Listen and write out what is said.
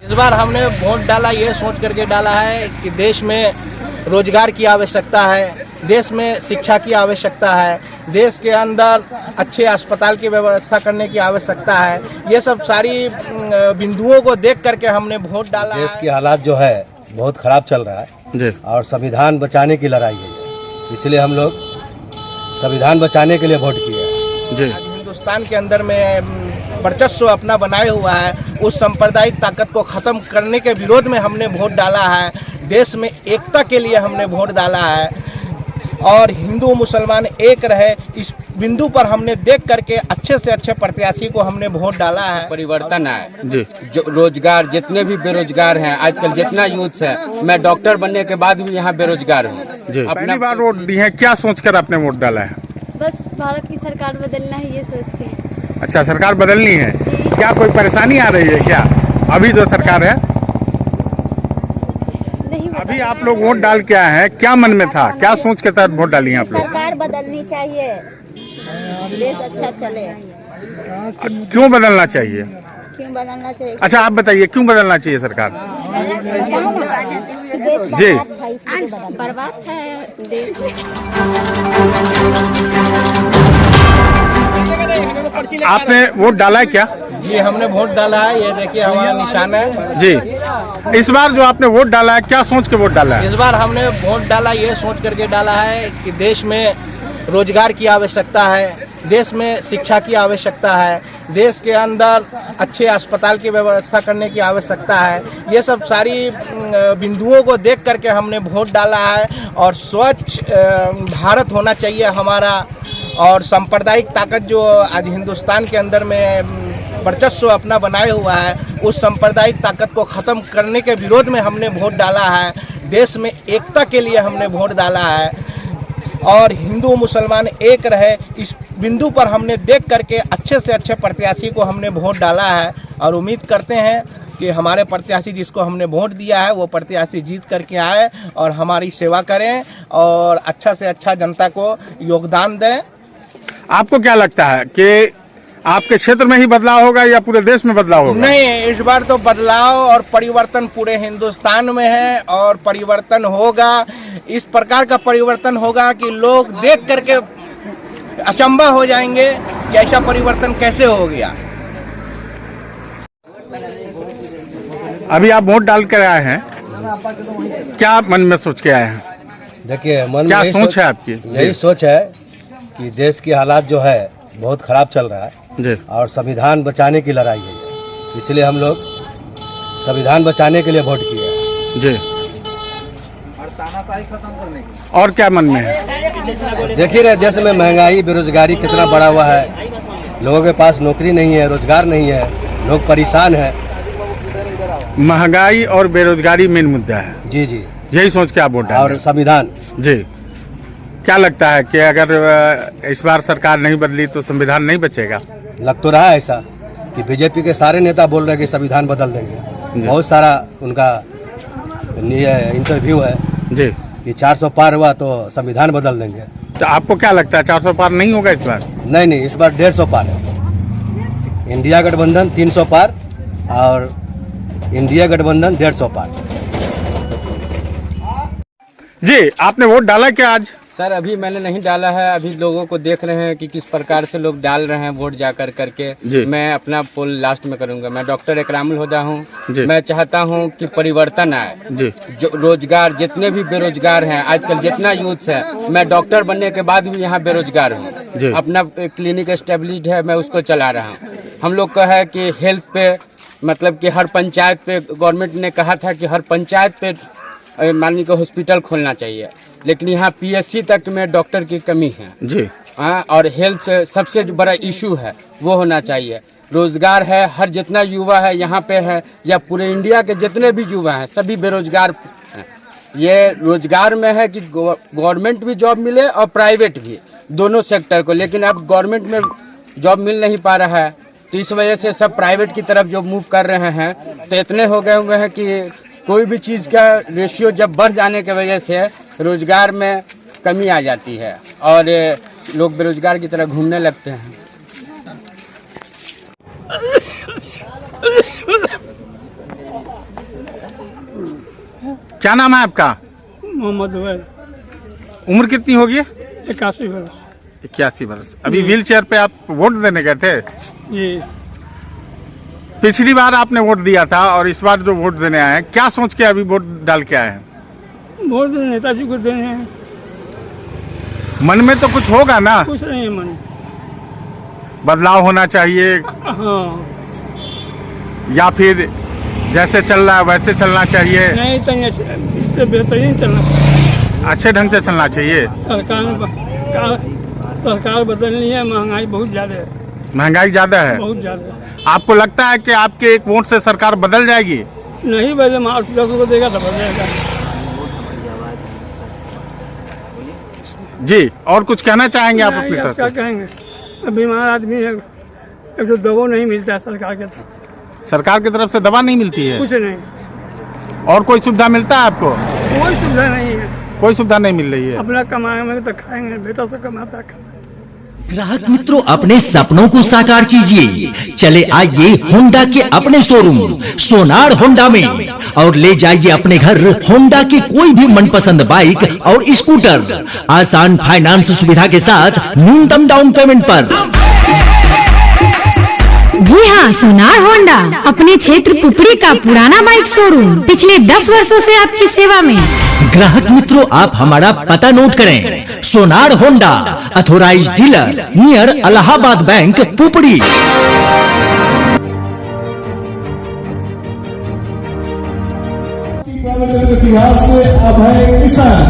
इस बार हमने वोट डाला ये सोच करके डाला है कि देश में रोजगार की आवश्यकता है, देश में शिक्षा की आवश्यकता है, देश के अंदर अच्छे अस्पताल की व्यवस्था करने की आवश्यकता है। ये सब सारी बिंदुओं को देख करके हमने वोट डाला। देश के हालात जो है बहुत खराब चल रहा है जी, और संविधान बचाने की लड़ाई है, इसलिए हम लोग संविधान बचाने के लिए वोट किए जी। हिंदुस्तान के अंदर में वर्चस्व अपना बनाए हुआ है, उस सांप्रदायिक ताकत को खत्म करने के विरोध में हमने वोट डाला है। देश में एकता के लिए हमने वोट डाला है और हिंदू मुसलमान एक रहे, इस बिंदु पर हमने देख करके अच्छे से अच्छे प्रत्याशी को हमने वोट डाला है। परिवर्तन आए जी, जो रोजगार जितने भी बेरोजगार हैं आजकल जितना यूथ है, मैं डॉक्टर बनने के बाद भी यहाँ बेरोजगार हूँ जी। पहली बार वोट दी है, क्या सोचकर आपने वोट डाला है? बस भारत की सरकार बदलना है ये सोच के। अच्छा, सरकार बदलनी है, क्या कोई परेशानी आ रही है क्या? अभी जो सरकार है नहीं, अभी आप लोग वोट डाल के आए हैं, क्या मन में था, क्या सोच के तहत वोट डाली आप लोग? सरकार बदलनी चाहिए, देश अच्छा चले। क्यों बदलना चाहिए? क्यों बदलना चाहिए? अच्छा आप बताइए, क्यों बदलना चाहिए सरकार जी? बर्बाद है देश। आपने वोट डाला है क्या? जी हमने वोट डाला है, ये देखिए हमारा निशान है जी। इस बार जो आपने वोट डाला है, क्या सोच के वोट डाला है? इस बार हमने वोट डाला ये सोच करके डाला है कि देश में रोजगार की आवश्यकता है, देश में शिक्षा की आवश्यकता है, देश के अंदर अच्छे अस्पताल की व्यवस्था करने की आवश्यकता है। ये सब सारी बिंदुओं को देख करके हमने वोट डाला है और स्वच्छ भारत होना चाहिए हमारा। और सांप्रदायिक ताकत जो आज हिंदुस्तान के अंदर में वर्चस्व अपना बनाए हुआ है, उस सांप्रदायिक ताकत को खत्म करने के विरोध में हमने वोट डाला है। देश में एकता के लिए हमने वोट डाला है और हिंदू मुसलमान एक रहे, इस बिंदु पर हमने देख करके अच्छे से अच्छे प्रत्याशी को हमने वोट डाला है और उम्मीद करते हैं कि हमारे प्रत्याशी जिसको हमने वोट दिया है वो प्रत्याशी जीत करके आए और हमारी सेवा करें और अच्छा से अच्छा जनता को योगदान दें। आपको क्या लगता है कि आपके क्षेत्र में ही बदलाव होगा या पूरे देश में बदलाव होगा? नहीं, इस बार तो बदलाव और परिवर्तन पूरे हिंदुस्तान में है और परिवर्तन होगा। इस प्रकार का परिवर्तन होगा कि लोग देख करके अचंभा हो जाएंगे कि ऐसा परिवर्तन कैसे हो गया। अभी आप वोट डाल कर आए हैं, क्या मन में सोच के आए हैं? देखिए मन क्या में सोच है आपकी? यही सोच है कि देश के हालात जो है बहुत खराब चल रहा है जी, और संविधान बचाने की लड़ाई है, इसलिए हम लोग संविधान बचाने के लिए वोट किए जी। और तानाशाही खत्म करने की। और क्या मन में है? देख ही रहे देश में महंगाई बेरोजगारी कितना बढ़ा हुआ है, लोगों के पास नौकरी नहीं है, रोजगार नहीं है, लोग परेशान है। महंगाई और बेरोजगारी मेन मुद्दा है जी जी, यही सोच के आप वोट डाले और संविधान जी। क्या लगता है कि अगर इस बार सरकार नहीं बदली तो संविधान नहीं बचेगा? लग तो रहा है ऐसा कि बीजेपी के सारे नेता बोल रहे हैं कि संविधान बदल देंगे। बहुत सारा उनका इंटरव्यू है जी कि 400 पार हुआ तो संविधान बदल देंगे। तो आपको क्या लगता है 400 पार नहीं होगा इस बार? नहीं, इस बार 150 पार है। इंडिया गठबंधन 300 पार और इंडिया गठबंधन 150 पार। जी आपने वोट डाला क्या आज? सर अभी मैंने नहीं डाला है, अभी लोगों को देख रहे हैं कि किस प्रकार से लोग डाल रहे हैं वोट जा करके। मैं अपना पोल लास्ट में करूंगा। मैं डॉक्टर इकरामुल हुदा हूं। मैं चाहता हूं कि परिवर्तन आए जी, जो रोजगार जितने भी बेरोजगार हैं आजकल जितना यूथ है, मैं डॉक्टर बनने के बाद भी यहाँ बेरोजगार हूँ। अपना क्लिनिक एस्टेब्लिश्ड है, मैं उसको चला रहा हूँ। हम लोग का है कि हेल्थ पे मतलब कि हर पंचायत पे गवर्नमेंट ने कहा था कि हर पंचायत पे माननीय को हॉस्पिटल खोलना चाहिए, लेकिन यहाँ पीएससी तक में डॉक्टर की कमी है जी। और हेल्थ सबसे जो बड़ा इशू है वो होना चाहिए। रोजगार है, हर जितना युवा है यहाँ पे है या पूरे इंडिया के जितने भी युवा हैं सभी बेरोजगार हैं। ये रोजगार में है कि गवर्नमेंट भी जॉब मिले और प्राइवेट भी, दोनों सेक्टर को। लेकिन अब गवर्नमेंट में जॉब मिल नहीं पा रहा है, तो इस वजह से सब प्राइवेट की तरफ जो मूव कर रहे हैं, तो इतने हो गए हुए हैं कि कोई भी चीज़ का रेशियो जब बढ़ जाने की वजह से रोजगार में कमी आ जाती है और लोग बेरोजगार की तरह घूमने लगते हैं। क्या नाम है आपका? मोहम्मद उबैद, उम्र कितनी होगी? 81 वर्ष। 81 वर्ष। अभी व्हील चेयर पे आप वोट देने गए थे? जी, पिछली बार आपने वोट दिया था और इस बार जो वोट देने आए हैं, क्या सोच के अभी वोट डाल के आए हैं? वोट नेताजी को देने हैं। मन में तो कुछ होगा ना, कुछ नहीं है मन। बदलाव होना चाहिए हाँ, या फिर जैसे चल रहा है वैसे चलना चाहिए? नहीं तो इससे बेहतरीन चलना चाहिए। अच्छे ढंग से चलना चाहिए। सरकार बदलनी है, महंगाई बहुत ज़्यादा है। महंगाई ज्यादा है? बहुत ज़्यादा। आपको लगता है कि आपके एक वोट से सरकार बदल जाएगी? नहीं बदले, 8-10 को देगा तो बदलेगा। जी, और कुछ कहना चाहेंगे आप अपनी नहीं, अब तरफ क्या से? कहेंगे, बीमार आदमी है, एक तो दवा नहीं मिलता है सरकार के तरफ से। सरकार की तरफ से दवा नहीं मिलती है? कुछ नहीं, और कोई सुविधा मिलता है आपको? कोई सुविधा नहीं है। कोई सुविधा नहीं मिल रही है। अपना कमाएंगे तो खाएंगे, बेटा से कमाता है। ग्राहक मित्रों, अपने सपनों को साकार कीजिए। चले आइए होंडा के अपने शोरूम सोनार होंडा में और ले जाइए अपने घर होंडा की कोई भी मनपसंद बाइक और स्कूटर आसान फाइनेंस सुविधा के साथ न्यूनतम डाउन पेमेंट पर। जी हाँ, सोनार होंडा अपने क्षेत्र पुपरी का पुराना बाइक शोरूम पिछले 10 वर्षों से आपकी सेवा में। ग्राहक मित्रों, आप हमारा पता नोट करें। Sonar Honda, authorised dealer near Allahabad Bank, Pupri. Bihar से अब है किसान